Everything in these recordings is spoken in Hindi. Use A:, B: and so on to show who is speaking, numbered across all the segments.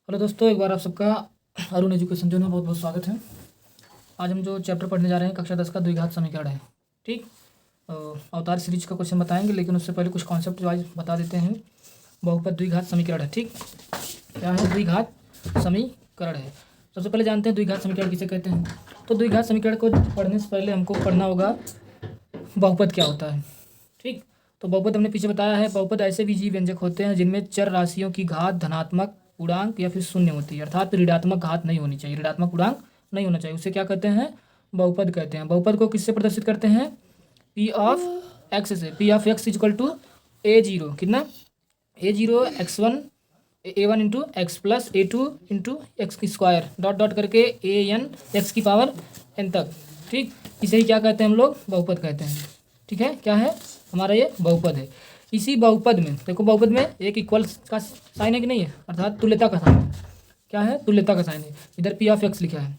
A: हेलो दोस्तों, एक बार आप सबका अरुण एजुकेशन जोन में बहुत बहुत स्वागत है। आज हम जो चैप्टर पढ़ने जा रहे हैं कक्षा 10 का द्विघात समीकरण है। ठीक, अवतार सीरीज का क्वेश्चन बताएंगे, लेकिन उससे पहले कुछ कॉन्सेप्ट वाइज बता देते हैं। बहुपद द्विघात समीकरण है। ठीक, क्या है? द्विघात समीकरण है। सबसे पहले जानते हैं द्विघात समीकरण किसे कहते हैं। तो द्विघात समीकरण को पढ़ने से पहले हमको पढ़ना होगा बहुपद क्या होता है। ठीक, तो बहुपद हमने पीछे बताया है। बहुपद ऐसे बीजीय व्यंजक होते हैं जिनमें चर राशियों की घात धनात्मक पूर्णांक या फिर शून्य होती है, अर्थात ऋणात्मक घात नहीं होनी चाहिए, ऋणात्मक पूर्णांक नहीं होना चाहिए। उसे क्या कहते हैं? बहुपद कहते हैं। बहुपद को किससे प्रदर्शित करते हैं? पी ऑफ एक्स से। P of X is equal to A0 कितना? A0 x1 A1 into X plus A2 into X की स्क्वायर डॉट डॉट करके AN एक्स की पावर n तक। ठीक, इसे ही क्या कहते हैं हम लोग? बहुपद कहते हैं। ठीक है, क्या है हमारा? ये बहुपद है। इसी बहुपद में देखो, बहुपद में एक इक्वल का साइन है कि नहीं है, अर्थात तुल्यता का साइन है। क्या है? तुल्यता का साइन है। इधर पी ऑफ एक्स लिखा है।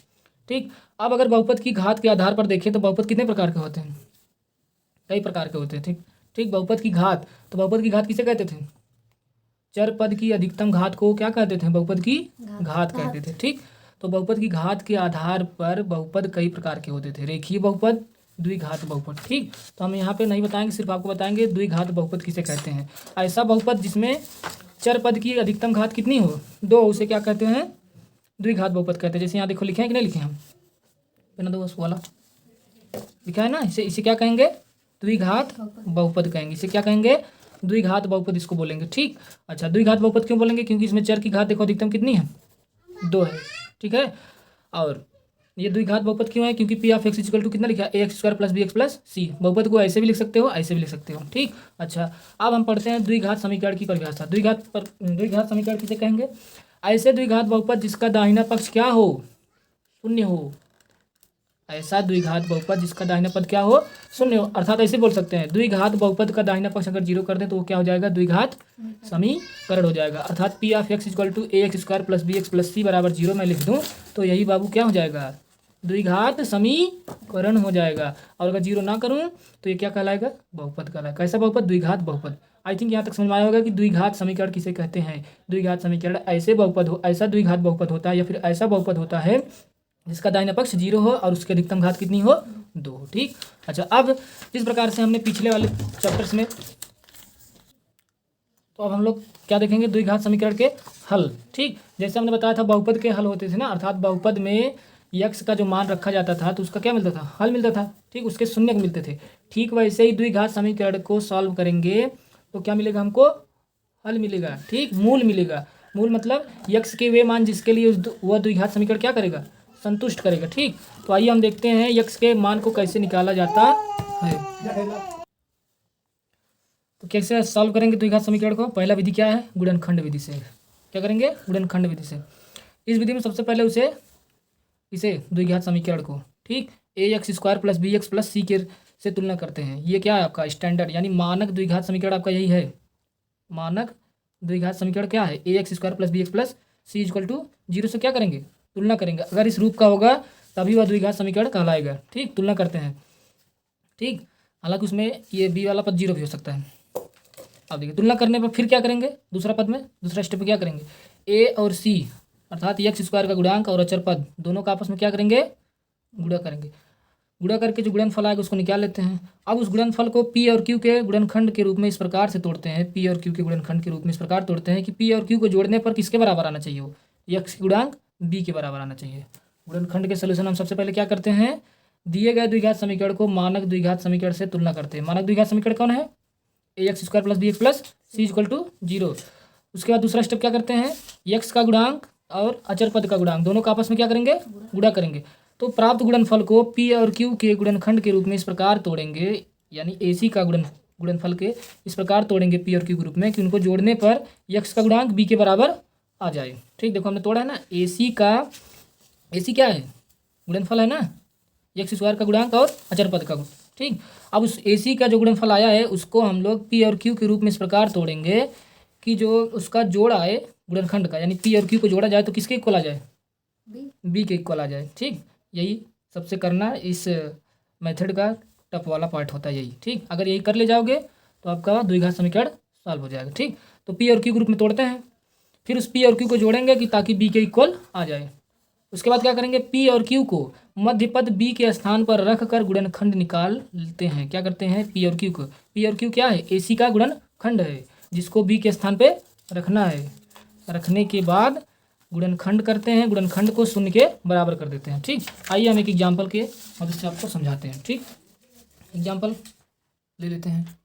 A: ठीक, अब अगर बहुपद की घात के आधार पर देखें तो बहुपद कितने प्रकार के होते हैं? कई प्रकार के होते हैं। ठीक ठीक, बहुपद की घात, तो बहुपद की घात किसे कहते थे? चर पद की अधिकतम घात को क्या कहते थे? बहुपद की घात कहते थे। ठीक, तो बहुपद की घात के आधार पर बहुपद कई प्रकार के होते थे। रेखीय बहुपद, द्विघात बहुपद। ठीक, तो हम यहाँ पे नहीं बताएंगे, सिर्फ आपको बताएंगे द्विघात बहुपद किसे कहते हैं। ऐसा बहुपद जिसमें चर पद की अधिकतम घात कितनी हो? 2, उसे क्या कहते हैं? द्विघात बहुपद कहते हैं। जैसे यहाँ देखो लिखे हैं कि नहीं लिखे हम? बिना दो बस वाला लिखा है ना, इसे इसे क्या कहेंगे? द्विघात बहुपद कहेंगे। इसे क्या कहेंगे? द्विघात बहुपद इसको बोलेंगे। ठीक, अच्छा, द्विघात बहुपद क्यों बोलेंगे? क्योंकि इसमें चर की घात देखो अधिकतम कितनी है? 2 है। ठीक है, और ये द्विघात बहुपद क्यों है? क्योंकि p of x equal to कितना लिखा है? A x square plus b x plus c. बहुपद को ऐसे भी लिख सकते हो, ऐसे भी लिख सकते हो। ठीक, अच्छा, अब हम पढ़ते हैं द्विघात समीकरण की परिभाषा। द्विघात समीकरण किसे कहेंगे? ऐसे द्विघात बहुपद जिसका दाहिना पक्ष क्या हो? शून्य हो। ऐसा द्विघात बहुपद जिसका दाहिना पद क्या हो? शून्य हो। अर्थात ऐसे बोल सकते हैं, द्विघात बहुपद का दाहिना पक्ष अगर 0 कर दें तो वो क्या हो जाएगा? द्विघात समीकरण हो जाएगा। अर्थात p of x equal to a x square plus b x plus c बराबर 0 मैं लिख दूं तो यही बाबू क्या हो जाएगा? द्विघात समीकरण हो जाएगा। और अगर 0 ना करूं तो ये क्या कहलाएगा? बहुपद कहलाएगा। कैसा बहुपद? द्विघात बहुपद। आई थिंक यहाँ तक समझ में आया होगा कि द्विघात समीकरण किसे कहते हैं। द्विघात समीकरण ऐसे बहुपद हो, ऐसा द्विघात बहुपद होता है या फिर ऐसा बहुपद होता है जिसका दाहिना पक्ष 0 हो और उसकी अधिकतम घात कितनी हो? 2 हो। ठीक, अच्छा, अब जिस प्रकार से हमने पिछले वाले चैप्टर्स में, तो अब हम लोग क्या देखेंगे? द्विघात समीकरण के हल। ठीक, जैसे हमने बताया था बहुपद के हल होते थे ना, अर्थात बहुपद में यक्स का जो मान रखा जाता था तो उसका क्या मिलता था? हल मिलता था। ठीक, उसके शून्य मिलते थे। ठीक वैसे ही द्विघात समीकरण को सॉल्व करेंगे तो क्या मिलेगा हमको? हल मिलेगा। ठीक, मूल मिलेगा। मूल मतलब यक्स के वे मान जिसके लिए वह द्विघात समीकरण क्या करेगा? संतुष्ट करेगा। ठीक, तो आइए हम देखते हैं यक्स के मान को कैसे निकाला जाता है। तो कैसे सॉल्व करेंगे द्विघात समीकरण को? पहला विधि क्या है? गुणनखंड विधि से। क्या करेंगे? गुणनखंड विधि से। इस विधि में सबसे पहले इसे द्विघात समीकरण को, ठीक, a x square plus b x plus c के से तुलना करते हैं। ये क्या है आपका? स्टैंडर्ड यानी मानक द्विघात समीकरण आपका यही है। मानक द्विघात समीकरण क्या है? A x square plus b x plus c equal to 0 से क्या करेंगे? तुलना करेंगे। अगर इस रूप का होगा तभी वह द्विघात समीकरण कहलाएगा। ठीक, तुलना करते हैं। ठीक, हालांकि उसमें ये बी वाला पद 0 भी हो सकता है। अब देखिए, तुलना करने पर फिर क्या करेंगे? दूसरा पद में, दूसरा स्टेप में क्या करेंगे? ए और सी अर्थात एक्स स्क्वायर का गुणांक और अचर पद दोनों का आपस में क्या करेंगे? गुणा करेंगे। गुणा करके जो गुणनफल आएगा उसको निकाल लेते हैं। अब उस गुणनफल को पी और क्यू के गुणनखंड के रूप में इस प्रकार से तोड़ते हैं। पी और क्यू के गुणनखंड के रूप में इस प्रकार तोड़ते हैं कि पी और क्यू को जोड़ने पर किसके बराबर आना चाहिए? हो एक्स गुणांक बी के बराबर आना चाहिए। गुणनखंड के सोल्यूशन हम सबसे पहले क्या करते हैं? दिए गए द्विघात समीकरण को मानक द्विघात समीकरण से तुलना करते हैं। मानक द्विघात समीकरण कौन है? A x square plus b x plus c equal to 0। उसके बाद दूसरा स्टेप क्या करते हैं? एक्स का गुणांक और अचर पद का गुणांक दोनों का आपस में क्या करेंगे? गुणा करेंगे। तो प्राप्त गुणनफल को पी और क्यू के गुणनखंड के रूप में इस प्रकार तोड़ेंगे, यानी ए सी का गुणनफल के इस प्रकार तोड़ेंगे पी और क्यू के रूप में कि उनको जोड़ने पर एक्स का गुणांक बी के बराबर आ जाए। ठीक, देखो हमने तोड़ा है ना। ए सी क्या है? गुणनफल है ना, एक्स स्क्वायर का गुणांक और अचर पद का। ठीक, अब उस ए सी का जो गुणनफल आया है उसको हम लोग पी और क्यू के रूप में इस प्रकार तोड़ेंगे कि जो उसका जोड़ आए गुणनखंड का, यानी पी और क्यू को जोड़ा जाए तो किसके इक्वल आ जाए? बी के इक्वल आ जाए। ठीक, यही सबसे करना इस मेथड का टफ वाला पार्ट होता है यही। ठीक, अगर यही कर ले जाओगे तो आपका द्विघात समीकरण सॉल्व हो जाएगा। ठीक, तो पी और क्यू ग्रुप में तोड़ते हैं। फिर उस पी और क्यू को जोड़ेंगे कि ताकि बी के इक्वल आ जाए। उसके बाद क्या करेंगे, पी और क्यू को मध्य पद बी के स्थान पर रख कर गुणनखंड निकाल लेते हैं। क्या करते हैं, पी और क्यू को, पी और क्यू क्या है, एसी का गुणनखंड है जिसको बी के स्थान पे रखना है। रखने के बाद गुणनखंड करते हैं, गुणनखंड को शून्य के बराबर कर देते हैं। ठीक, आइए हम एक एग्जाम्पल के मदद से आपको समझाते हैं। ठीक, एग्जाम्पल ले लेते हैं।